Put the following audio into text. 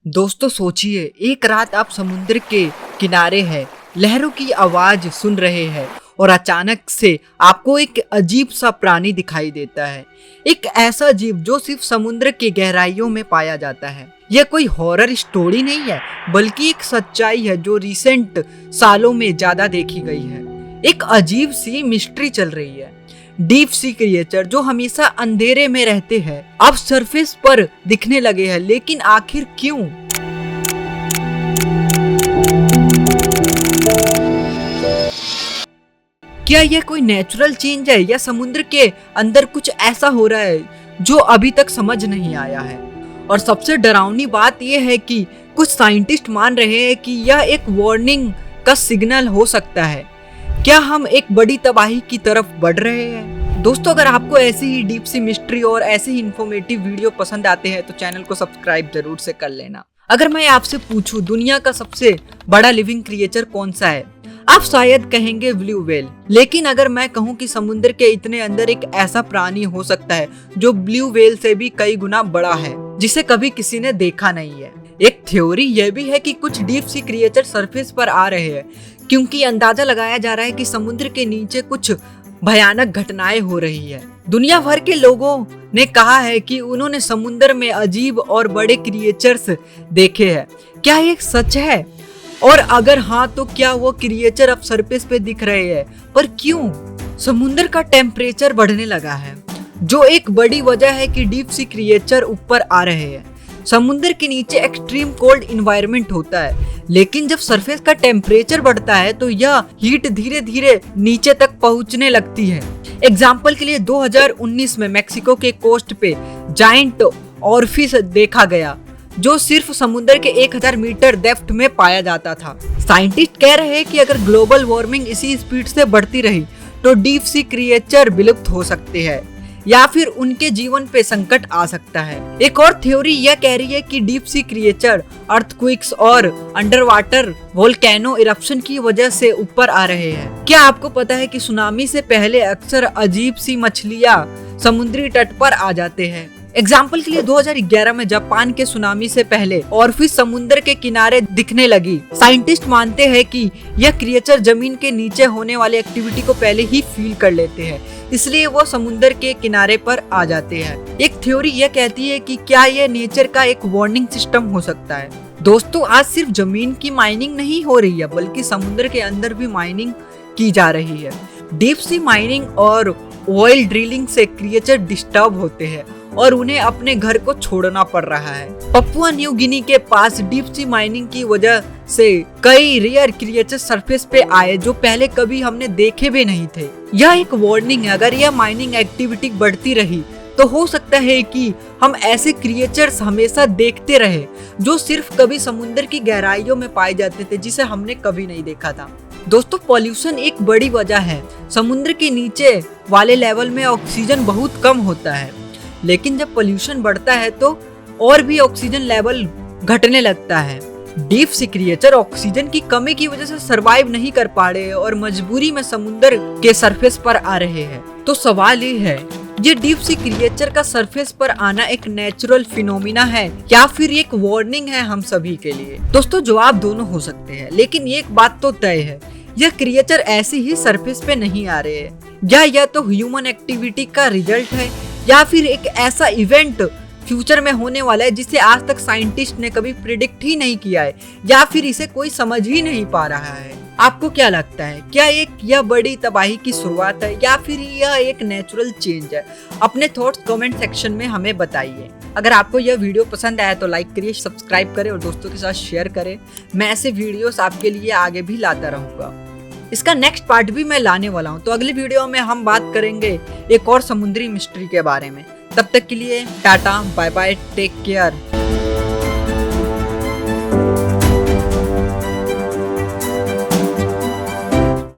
दोस्तों सोचिए, एक रात आप समुद्र के किनारे हैं, लहरों की आवाज सुन रहे हैं और अचानक से आपको एक अजीब सा प्राणी दिखाई देता है। एक ऐसा जीव जो सिर्फ समुद्र की गहराइयों में पाया जाता है। यह कोई हॉरर स्टोरी नहीं है, बल्कि एक सच्चाई है जो रिसेंट सालों में ज्यादा देखी गई है। एक अजीब सी मिस्ट्री चल रही है। डीप सी क्रिएचर जो हमेशा अंधेरे में रहते हैं अब सरफेस पर दिखने लगे हैं, लेकिन आखिर क्यों? क्या यह कोई नेचुरल चेंज है या समुद्र के अंदर कुछ ऐसा हो रहा है जो अभी तक समझ नहीं आया है? और सबसे डरावनी बात यह है कि कुछ साइंटिस्ट मान रहे हैं कि यह एक वार्निंग का सिग्नल हो सकता है। क्या हम एक बड़ी तबाही की तरफ बढ़ रहे हैं? दोस्तों, अगर आपको ऐसी ही डीप सी मिस्ट्री और ऐसे ही इंफॉर्मेटिव वीडियो पसंद आते हैं तो चैनल को सब्सक्राइब जरूर से कर लेना। अगर मैं आपसे पूछूं दुनिया का सबसे बड़ा लिविंग क्रिएचर कौन सा है, आप शायद कहेंगे ब्लू व्हेल। लेकिन अगर मैं कहूं कि समुद्र के इतने अंदर एक ऐसा प्राणी हो सकता है जो ब्लू व्हेल से भी कई गुना बड़ा है, जिसे कभी किसी ने देखा नहीं है। एक थ्योरी यह भी है कि कुछ डीप सी क्रिएचर सरफेस पर आ रहे हैं, क्योंकि अंदाजा लगाया जा रहा है कि समुद्र के नीचे कुछ भयानक घटनाएं हो रही है। दुनिया भर के लोगों ने कहा है कि उन्होंने समुद्र में अजीब और बड़े क्रिएचर्स देखे हैं। क्या ये सच है? और अगर हाँ, तो क्या वो क्रिएचर अब सरफेस पे दिख रहे हैं? पर क्यों? समुद्र का टेम्परेचर बढ़ने लगा है, जो एक बड़ी वजह है कि डीप सी क्रिएचर ऊपर आ रहे हैं। समुद्र के नीचे एक्सट्रीम कोल्ड इन्वायरमेंट होता है, लेकिन जब सरफेस का टेम्परेचर बढ़ता है तो यह हीट धीरे धीरे नीचे तक पहुंचने लगती है। एग्जाम्पल के लिए 2019 में मेक्सिको के कोस्ट पे जायंट ऑरफिश देखा गया, जो सिर्फ समुद्र के 1000 मीटर डेप्थ में पाया जाता था। साइंटिस्ट कह रहे हैं कि अगर ग्लोबल वार्मिंग इसी स्पीड से बढ़ती रही तो डीप सी क्रिएचर विलुप्त हो सकते हैं या फिर उनके जीवन पे संकट आ सकता है। एक और थ्योरी यह कह रही है कि डीप सी क्रिएचर अर्थक्वेक्स और अंडर वाटर वोल्केनो इरप्शन की वजह से ऊपर आ रहे हैं। क्या आपको पता है कि सुनामी से पहले अक्सर अजीब सी मछलियां समुद्री तट पर आ जाते हैं? एग्जाम्पल के लिए 2011 में जापान के सुनामी से पहले ऑरफिश समुद्र के किनारे दिखने लगी। साइंटिस्ट मानते हैं कि यह क्रिएचर जमीन के नीचे होने वाली एक्टिविटी को पहले ही फील कर लेते हैं, इसलिए वो समुद्र के किनारे पर आ जाते हैं। एक थ्योरी यह कहती है कि क्या यह नेचर का एक वार्निंग सिस्टम हो सकता है। दोस्तों, आज सिर्फ जमीन की माइनिंग नहीं हो रही है, बल्कि समुद्र के अंदर भी माइनिंग की जा रही है। डीप सी माइनिंग और ऑयल ड्रिलिंग से क्रिएचर डिस्टर्ब होते हैं और उन्हें अपने घर को छोड़ना पड़ रहा है। पपुआ न्यू गिनी के पास डीप सी माइनिंग की वजह से कई रेयर क्रिएचर सरफेस पे आए जो पहले कभी हमने देखे भी नहीं थे। यह एक वार्निंग है। अगर यह माइनिंग एक्टिविटी बढ़ती रही तो हो सकता है कि हम ऐसे क्रिएचर्स हमेशा देखते रहे जो सिर्फ कभी समुद्र की गहराइयों में पाए जाते थे, जिसे हमने कभी नहीं देखा था। दोस्तों, पॉल्यूशन एक बड़ी वजह है। समुद्र के नीचे वाले लेवल में ऑक्सीजन बहुत कम होता है, लेकिन जब पोल्यूशन बढ़ता है तो और भी ऑक्सीजन लेवल घटने लगता है। डीप सी क्रिएचर ऑक्सीजन की कमी की वजह से सरवाइव नहीं कर पा रहे और मजबूरी में समुद्र के सरफेस पर आ रहे हैं। तो सवाल ये है, ये डीप सी क्रिएचर का सरफेस पर आना एक नेचुरल फिनोमिना है या फिर एक वार्निंग है हम सभी के लिए? दोस्तों, जवाब दोनों हो सकते हैं, लेकिन एक बात तो तय है, यह क्रिएचर ऐसे ही सरफेस पे नहीं आ रहे हैं। या तो ह्यूमन एक्टिविटी का रिजल्ट है या फिर एक ऐसा इवेंट फ्यूचर में होने वाला है जिसे आज तक साइंटिस्ट ने कभी प्रिडिक्ट ही नहीं किया है, या फिर इसे कोई समझ ही नहीं पा रहा है। आपको क्या लगता है? क्या यह बड़ी तबाही की शुरुआत है या फिर यह एक नेचुरल चेंज है? अपने थॉट्स कमेंट सेक्शन में हमें बताइए। अगर आपको यह वीडियो पसंद आया तो लाइक करिए, सब्सक्राइब करें और दोस्तों के साथ शेयर करें। मैं ऐसे वीडियोस आपके लिए आगे भी लाता रहूंगा। इसका नेक्स्ट पार्ट भी मैं लाने वाला हूँ, तो अगली वीडियो में हम बात करेंगे एक और समुद्री मिस्ट्री के बारे में। तब तक के लिए tata, bye bye, take care.